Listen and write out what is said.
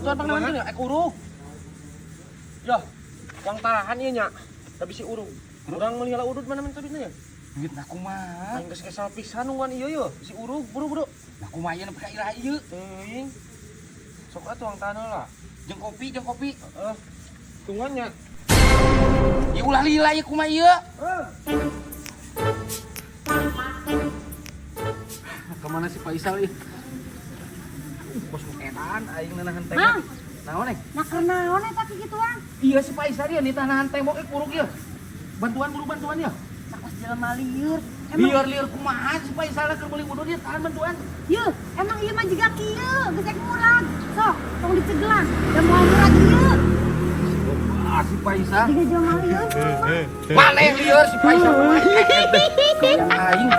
bantuan panganan ya, urug. Ya, uang tahan ieu nya. Da bisi urug. Urang meuli udud mana men tabina ya? Duit aku mah. Aing geus esal pisan nungguan ieu yeuh, si urug buru-buru. Aku mah ieu nepi ka ira ieu. Teuing. Sok atuh uang tahan lah. Jeung kopi. Tungguan nya. Ya ulah lila ieu kumaha ieu. Kemana si Faisal ieu? Bos edan aing nahan tembok. Mang. Naon nih? Nah karena naon eta kigituan? Iya si Faisal ieu nih nahan tembok kurug ieu. Bantuan ya. Sakos jelema lieur. Lieur kumaha si Faisal keur meuli udud dia tahan bantuan. Yeuh, emang ieu mah jiga kieu, gesek murag. Sok, tong diceglang. Da moal murag ieu. Ah si Faisal. Jiga jelema lieur. Mana lieur si Faisal kumaha? Aing